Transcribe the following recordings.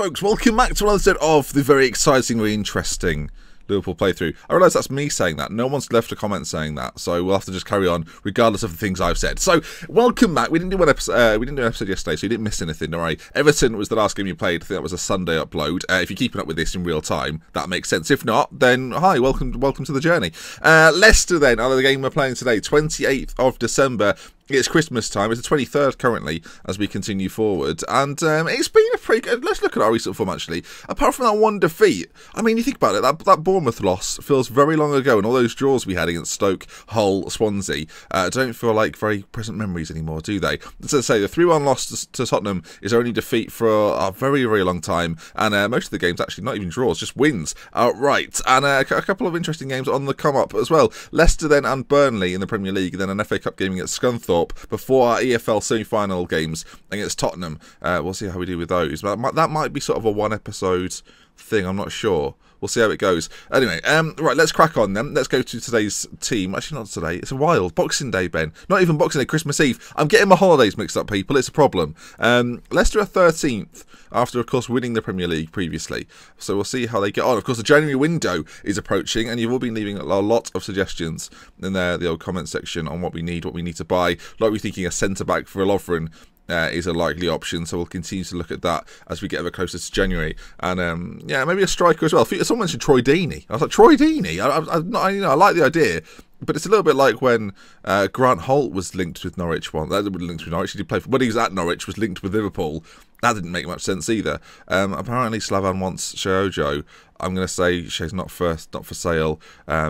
folks, welcome back to another episode of the very excitingly interesting Liverpool playthrough. I realise that's me saying that. No one's left a comment saying that, so we'll have to just carry on regardless of the things I've said. So, welcome back. We didn't do an episode yesterday, so you didn't miss anything. Don't worry. Everton was the last game you played. I think that was a Sunday upload. If you're keeping up with this in real time, that makes sense. If not, then hi, welcome to the journey. Leicester then, the game we're playing today, 28th of December. It's Christmas time. It's the 23rd currently as we continue forward. And it's been a pretty good... Let's look at our recent form, actually. Apart from that one defeat, I mean, you think about it, that Bournemouth loss feels very long ago, and all those draws we had against Stoke, Hull, Swansea don't feel like very present memories anymore, do they? As I say, the 3-1 loss to Tottenham is our only defeat for a very, very long time. And most of the games, actually, not even draws, just wins outright. And a couple of interesting games on the come-up as well. Leicester then and Burnley in the Premier League, and then an FA Cup game against Scunthorpe before our EFL semi-final games against Tottenham. We'll see how we do with those. That might be sort of a one-episode thing, I'm not sure. We'll see how it goes. Anyway, right, let's crack on then. Let's go to today's team. Actually, not today. It's a wild. Boxing Day, Ben. Not even Boxing Day, Christmas Eve. I'm getting my holidays mixed up, people. It's a problem. Leicester are 13th after, of course, winning the Premier League previously. So we'll see how they get on. Of course, the January window is approaching, and you've all been leaving a lot of suggestions in there, the old comment section on what we need to buy. Like we're thinking a centre-back for Lovren is a likely option, so we'll continue to look at that as we get ever closer to January. And yeah, maybe a striker as well. Someone mentioned Troy Deeney. I was like, Troy Deeney? I like the idea, but it's a little bit like when Grant Holt was linked with Norwich. Well, that was linked with Norwich. He did play when he was at Norwich, was linked with Liverpool. That didn't make much sense either. Apparently, Slavan wants Sheojo. I'm going to say Shea's not for sale. I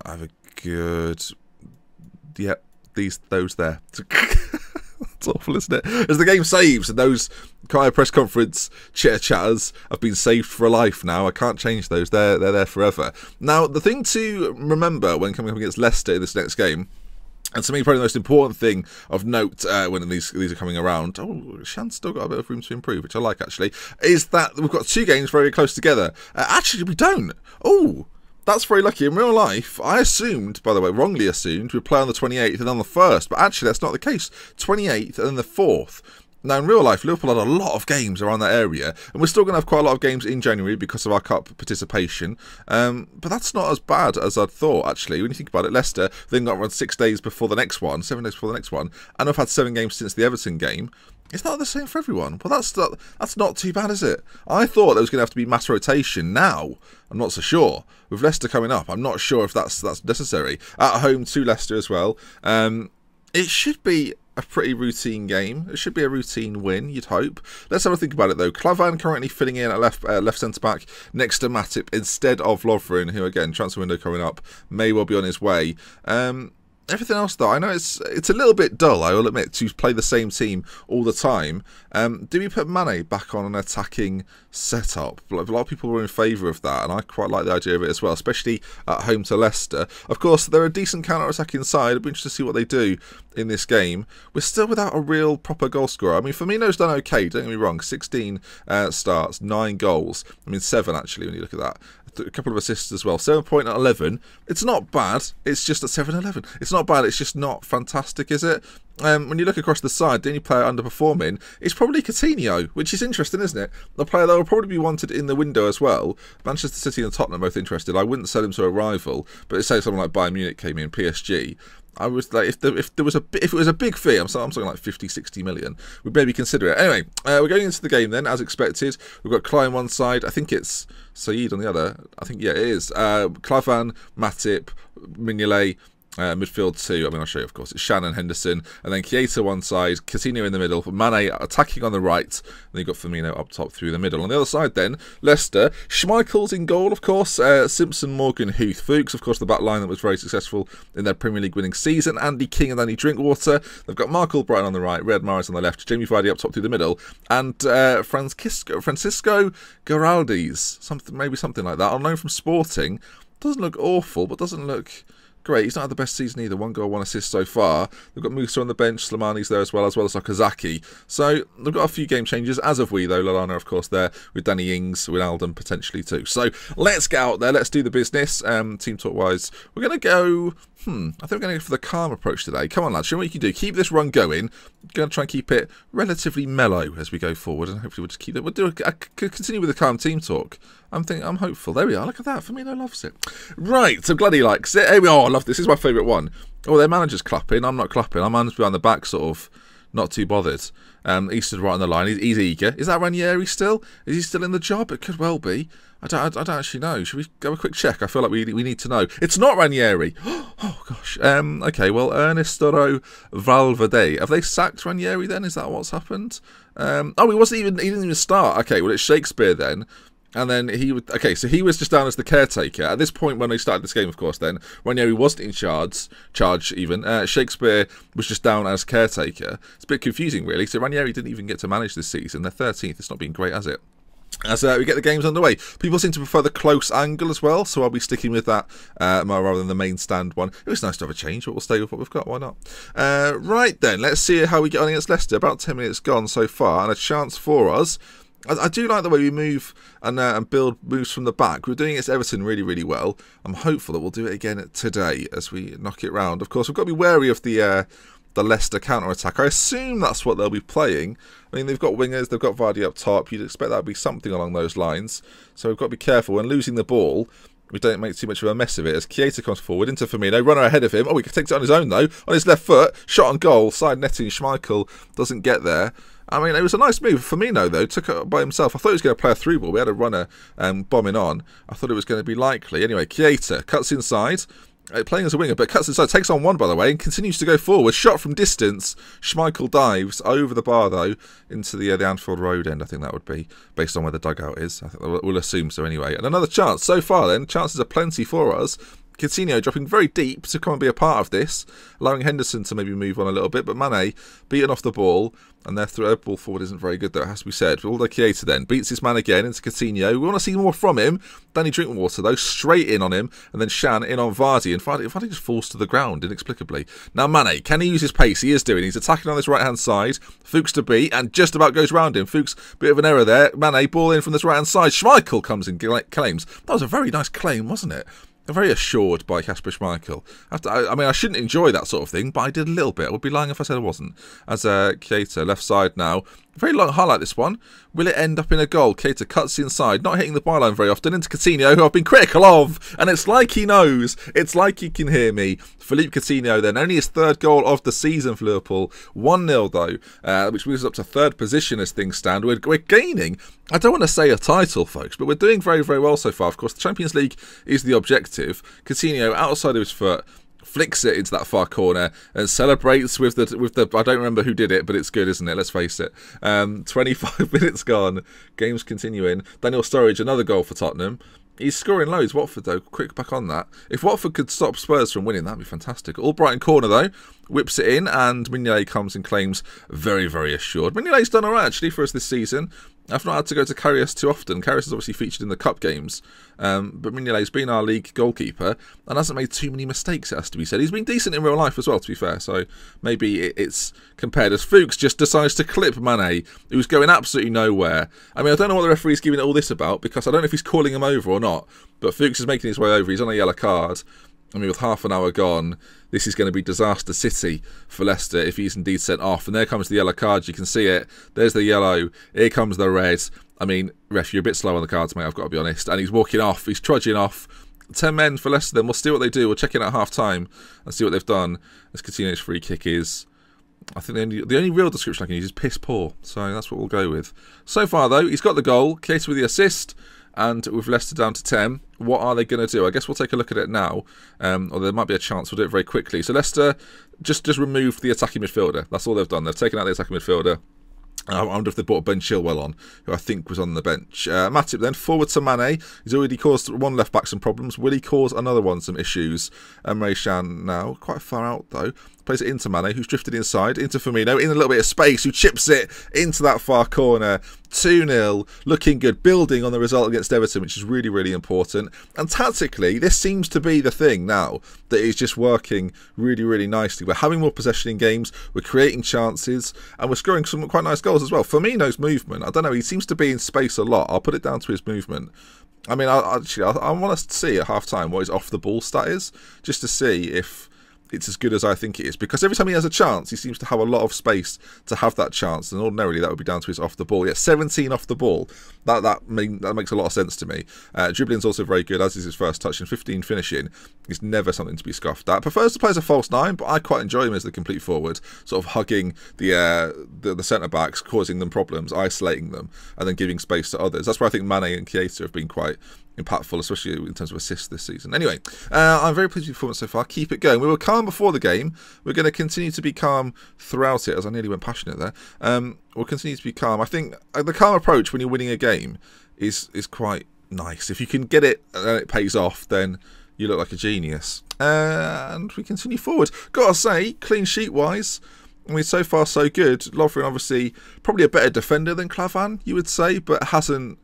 have a good... Yep, those there. It's awful, isn't it? As the game saves, and those kind of press conference chitter-chatters have been saved for life now. I can't change those. They're there forever. Now, the thing to remember when coming up against Leicester in this next game, and to me, probably the most important thing of note when these are coming around, Shan's still got a bit of room to improve, which I like, actually, is that we've got two games very close together. Actually, we don't. Oh, that's very lucky. In real life, I assumed, by the way, wrongly assumed, we'd play on the 28th and on the 1st, but actually that's not the case. 28th and then the 4th. Now, in real life, Liverpool had a lot of games around that area, and we're still going to have quite a lot of games in January because of our cup participation. But that's not as bad as I'd thought, actually. When you think about it, Leicester then got around 7 days before the next one, and I've had 7 games since the Everton game. It's not the same for everyone. Well, that's not too bad, is it? I thought there was going to have to be mass rotation. Now, I'm not so sure. With Leicester coming up, I'm not sure if that's necessary. At home to Leicester as well. It should be a pretty routine game. It should be a routine win, you'd hope. Let's have a think about it, though. Klavan currently filling in at left centre-back next to Matip instead of Lovren, who, again, transfer window coming up, may well be on his way. Everything else, though, I know it's a little bit dull, I will admit, to play the same team all the time. Do we put Mane back on an attacking setup? A lot of people were in favour of that, and I quite like the idea of it as well, especially at home to Leicester. Of course, they're a decent counter-attacking side. It'll be interesting to see what they do in this game. We're still without a real proper goal scorer. I mean, Firmino's done okay, don't get me wrong. 16 starts, 9 goals. I mean, 7, actually, when you look at that. A couple of assists as well. 7 point at 11. It's not bad. It's just at 7-11. It's not bad. It's just not fantastic, is it? When you look across the side, the only player underperforming is probably Coutinho, which is interesting, isn't it? The player that will probably be wanted in the window as well. Manchester City and Tottenham are both interested. I wouldn't sell him to a rival, but say someone like Bayern Munich came in, PSG. I was like, if it was a big fee, I'm talking like 50-60 million, we'd maybe consider it. Anyway, we're going into the game then, as expected. We've got Klein on one side. I think it's Saeed on the other. I think, yeah, it is. Klavan, Matip, Mignolet. Midfield 2, I mean, I'll show you, of course. It's Shannon, Henderson, and then Keita one side, Coutinho in the middle, Mane attacking on the right, and then you've got Firmino up top through the middle. On the other side then, Leicester, Schmeichel's in goal, of course, Simpson, Morgan, Huth, Fuchs, of course, the back line that was very successful in their Premier League winning season, Andy King and Danny Drinkwater. They've got Mark Albrighton on the right, Riyad Mahrez on the left, Jamie Vardy up top through the middle, and Francisco Giraldes, maybe something like that, on loan from Sporting. Doesn't look awful, but doesn't look great. He's not had the best season either. 1 goal, 1 assist so far. They've got Musa on the bench. Slimani's there as well as Okazaki. So they've got a few game changers, as have we, though. Lallana, of course, there with Danny Ings, with Alden potentially too. So let's get out there. Let's do the business. Team talk-wise, we're going to go... I think we're going to go for the calm approach today. Come on, lads. Show me what you can do. Keep this run going. Going to try and keep it relatively mellow as we go forward, and hopefully we'll just keep it. We'll do continue with the calm team talk. I'm hopeful. There we are. Look at that. Firmino loves it. Right. So glad he likes it. Here we are. I love this. This is my favourite one. Oh, their manager's clapping. I'm not clapping. I'm behind the back, sort of. Not too bothered. He stood right on the line. He's eager. Is that Ranieri still? Is he still in the job? It could well be. I don't actually know. Should we go a quick check? I feel like we need to know. It's not Ranieri. Oh gosh. Okay. Well, Ernesto Valverde. Have they sacked Ranieri then? Is that what's happened? Oh, he didn't even start. Okay. Well, it's Shakespeare then. And then so he was just down as the caretaker. At this point when they started this game, of course, then, Ranieri wasn't in charge even. Shakespeare was just down as caretaker. It's a bit confusing, really. So Ranieri didn't even get to manage this season. They're 13th. It's not been great, has it? As we get the games underway. People seem to prefer the close angle as well, so I'll be sticking with that rather than the main stand one. It was nice to have a change, but we'll stay with what we've got. Why not? Right then, let's see how we get on against Leicester. About 10 minutes gone so far, and a chance for us. I do like the way we move and build moves from the back. We're doing it against Everton really, really well. I'm hopeful that we'll do it again today as we knock it round. Of course, we've got to be wary of the Leicester counter-attack. I assume that's what they'll be playing. I mean, they've got wingers, they've got Vardy up top. You'd expect that would be something along those lines. So we've got to be careful when losing the ball. We don't make too much of a mess of it. As Chiesa comes forward into Firmino, runner ahead of him. Oh, he takes it on his own though. On his left foot, shot on goal, side netting. Schmeichel doesn't get there. I mean, it was a nice move. Firmino, though, took it by himself. I thought he was going to play a through ball. We had a runner bombing on. I thought it was going to be likely. Anyway, Chiesa cuts inside. Playing as a winger, but cuts inside, takes on one, by the way, and continues to go forward. Shot from distance. Schmeichel dives over the bar, though, into the Anfield Road end, I think that would be, based on where the dugout is. I think we'll assume so anyway. And another chance. So far, then, chances are plenty for us. Coutinho dropping very deep to come and be a part of this, allowing Henderson to maybe move on a little bit, but Mane beaten off the ball, and their throw ball forward isn't very good, though, it has to be said. But all the Chiesa then beats his man again into Coutinho. We want to see more from him. Danny Drinkwater, though, straight in on him, and then Shan in on Vardy, and Vardy just falls to the ground inexplicably. Now Mane, can he use his pace? He is doing. He's attacking on this right-hand side. Fuchs to beat, and just about goes round him. Fuchs, bit of an error there. Mane, ball in from this right-hand side. Schmeichel comes in, claims. That was a very nice claim, wasn't it? Very assured by Kasper Schmeichel. I mean, I shouldn't enjoy that sort of thing, but I did a little bit. I would be lying if I said I wasn't. As Keita, left side now. Very long highlight, this one. Will it end up in a goal? Keita cuts inside, not hitting the byline very often, into Coutinho, who I've been critical of. And it's like he knows. It's like he can hear me. Philippe Coutinho then, only his third goal of the season for Liverpool. 1-0 though, which moves us up to third position as things stand. We're gaining, I don't want to say a title, folks, but we're doing very, very well so far. Of course, the Champions League is the objective. Coutinho, outside of his foot, flicks it into that far corner and celebrates with the I don't remember who did it, but it's good, isn't it? Let's face it. 25 minutes gone. Game's continuing. Daniel Sturridge, another goal for Tottenham. He's scoring loads. Watford, though, quick back on that. If Watford could stop Spurs from winning, that'd be fantastic. Albrighton corner, though. Whips it in, and Mignolet comes and claims very, very assured. Mignolet's done all right, actually, for us this season. I've not had to go to Karius too often. Karius is obviously featured in the cup games, but Mignolet's been our league goalkeeper and hasn't made too many mistakes, it has to be said. He's been decent in real life as well, to be fair, so maybe it's compared as Fuchs just decides to clip Mane, who's going absolutely nowhere. I mean, I don't know what the referee's giving all this about, because I don't know if he's calling him over or not, but Fuchs is making his way over. He's on a yellow card. I mean, with half an hour gone, this is going to be disaster city for Leicester if he's indeed sent off. And there comes the yellow card. You can see it. There's the yellow. Here comes the red. I mean, ref, you're a bit slow on the cards, mate, I've got to be honest. And he's walking off. He's trudging off. 10 men for Leicester then. We'll see what they do. We'll check in at half-time and see what they've done. As Coutinho's free kick is... I think the only real description I can use is piss poor. So that's what we'll go with. So far, though, he's got the goal. Keita with the assist. And with Leicester down to 10, what are they going to do? I guess we'll take a look at it now, or there might be a chance we'll do it very quickly. So Leicester just removed the attacking midfielder. That's all they've done. They've taken out the attacking midfielder. I wonder if they brought Ben Chilwell on, who I think was on the bench. Matip then, forward to Mane. He's already caused one left-back some problems. Will he cause another one some issues? Emre Can now, quite far out though. Plays it into Mane, who's drifted inside, into Firmino, in a little bit of space, who chips it into that far corner. 2-0, looking good, building on the result against Everton, which is really, really important. And tactically, this seems to be the thing now that is just working really, really nicely. We're having more possession in games, we're creating chances, and we're scoring some quite nice goals as well. Firmino's movement, I don't know, he seems to be in space a lot. I'll put it down to his movement. I mean, I want us to see at half-time what his off-the-ball stat is, just to see if it's as good as I think it is, because every time he has a chance, he seems to have a lot of space to have that chance, and ordinarily that would be down to his off the ball. Yeah, 17 off the ball. That makes a lot of sense to me. Dribbling's also very good, as is his first touch, and 15 finishing is never something to be scoffed at. Prefers to play as a false 9, but I quite enjoy him as the complete forward, sort of hugging the centre backs, causing them problems, isolating them, and then giving space to others. That's where I think Mane and Keita have been quite impactful, especially in terms of assists this season. Anyway, I'm very pleased with the performance so far. Keep it going. We were calm before the game. We're going to continue to be calm throughout it, as I nearly went passionate there. We'll continue to be calm. I think the calm approach when you're winning a game is quite nice. If you can get it and it pays off, then you look like a genius. And we continue forward. Gotta say, clean sheet wise, I mean, so far so good. Lovren obviously probably a better defender than Clavan, you would say, but hasn't.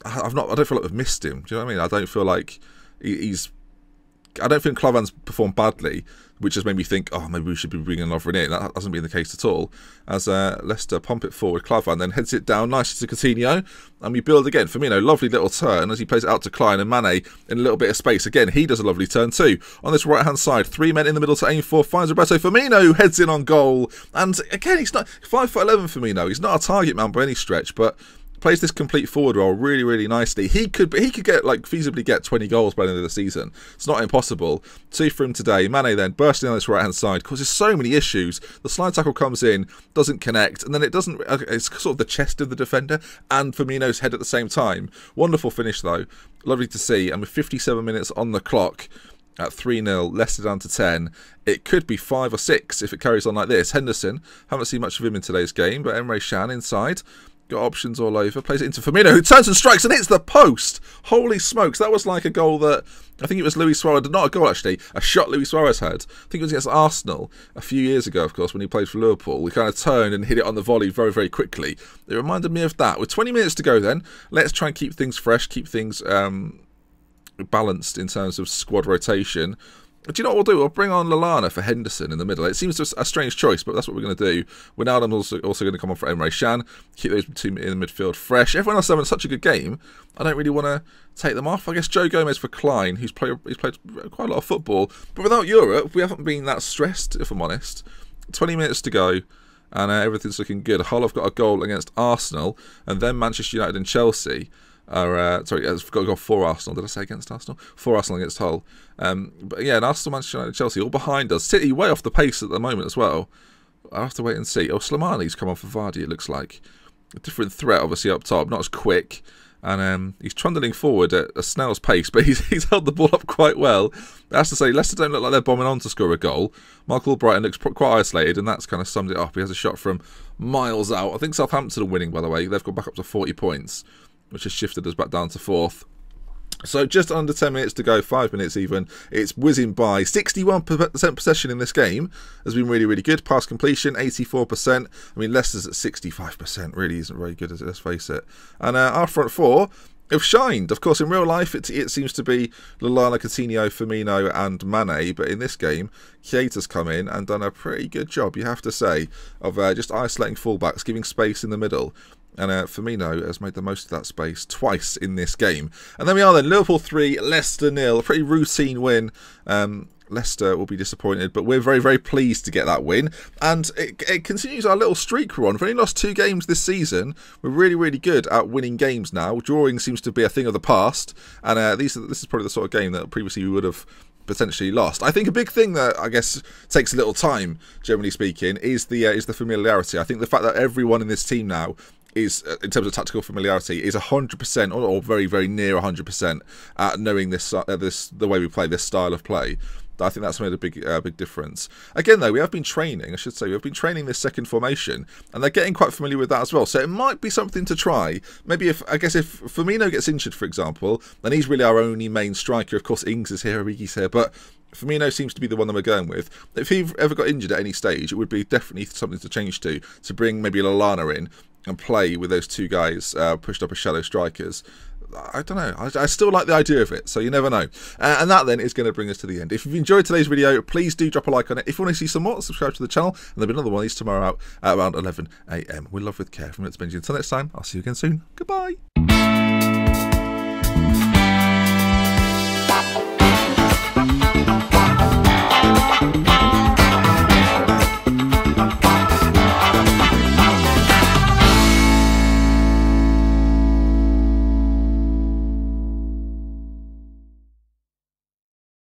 I don't feel like we've missed him. Do you know what I mean? I don't feel like I don't think Clavan's performed badly, which has made me think, oh, maybe we should be bringing Lovren in. That hasn't been the case at all. As Leicester pump it forward, Clavan then heads it down nicely to Coutinho, and we build again. Firmino, lovely little turn as he plays it out to Klein, and Mane in a little bit of space. Again, he does a lovely turn too. On this right-hand side, 3 men in the middle to aim for, finds Roberto Firmino, who heads in on goal. And again, he's not 5'11" Firmino. He's not a target man by any stretch, but plays this complete forward role really, really nicely. He could get feasibly get 20 goals by the end of the season. It's not impossible. 2 for him today. Mane then bursting on this right hand side, causes so many issues. The slide tackle comes in, doesn't connect, and then it doesn't. It's sort of the chest of the defender and Firmino's head at the same time. Wonderful finish though. Lovely to see. And with 57 minutes on the clock, at 3-0, Leicester down to 10. It could be 5 or 6 if it carries on like this. Henderson, haven't seen much of him in today's game, but Emre Can inside. Got options all over. Plays it into Firmino, who turns and strikes and hits the post. Holy smokes, that was like a goal that, I think it was Luis Suarez, not a goal actually, a shot Luis Suarez had. I think it was against Arsenal a few years ago, of course, when he played for Liverpool. We kind of turned and hit it on the volley very, very quickly. It reminded me of that. With 20 minutes to go then, let's try and keep things fresh, keep things balanced in terms of squad rotation. Do you know what we'll do? We'll bring on Lallana for Henderson in the middle. It seems a strange choice, but that's what we're going to do. Wijnaldum's also going to come on for Emre Can. Keep those two in the midfield fresh. Everyone else having such a good game, I don't really want to take them off. I guess Joe Gomez for Klein, he's played quite a lot of football. But without Europe, we haven't been that stressed, if I'm honest. 20 minutes to go, and everything's looking good. Hull have got a goal against Arsenal, and then Manchester United and Chelsea. Sorry, I've got to go for Arsenal. Did I say against Arsenal? For Arsenal against Hull. But yeah, and Arsenal, Manchester United, Chelsea all behind us. City way off the pace at the moment as well. I'll have to wait and see. Oh, Slimani's come on for Vardy, it looks like. A different threat, obviously, up top. Not as quick. And he's trundling forward at a snail's pace, but he's held the ball up quite well. I have to say, Leicester don't look like they're bombing on to score a goal. Michael Brighton looks quite isolated, and that's kind of summed it up. He has a shot from miles out. I think Southampton are winning, by the way. They've gone back up to 40 points. Which has shifted us back down to 4th. So just under 10 minutes to go, 5 minutes even. It's whizzing by. 61% possession in this game has been really, really good. Pass completion, 84%. I mean, Leicester's at 65%. Really isn't very good, let's face it. And our front four have shined. Of course, in real life, it seems to be Lallana, Coutinho, Firmino and Mane. But in this game, Keita's come in and done a pretty good job, you have to say, of just isolating fullbacks, giving space in the middle. And Firmino has made the most of that space twice in this game. And then we are then, Liverpool 3, Leicester 0. A pretty routine win. Leicester will be disappointed, but we're very, very pleased to get that win. And it continues our little streak we're on. We've only lost 2 games this season. We're really, really good at winning games now. Drawing seems to be a thing of the past. And this is probably the sort of game that previously we would have potentially lost. I think a big thing that I guess takes a little time, generally speaking, is the familiarity. I think the fact that everyone in this team now is, in terms of tactical familiarity, is 100% or very, very near 100% at knowing the way we play, this style of play. I think that's made a big difference. Again, though, we have been training, I should say, we've been training this second formation, and they're getting quite familiar with that as well. So it might be something to try. Maybe if Firmino gets injured, for example, then he's really our only main striker. Of course, Ings is here, Origi's here, but Firmino seems to be the one that we're going with. If he ever got injured at any stage, it would be definitely something to change to bring maybe Lallana in and play with those two guys pushed up as shallow strikers. I don't know. I still like the idea of it, so you never know. And that then is going to bring us to the end. If you've enjoyed today's video, please do drop a like on it. If you want to see some more, subscribe to the channel, and there'll be another one of these tomorrow out at around 11 AM. We love with care from Let's Benji. Until next time, I'll see you again soon. Goodbye.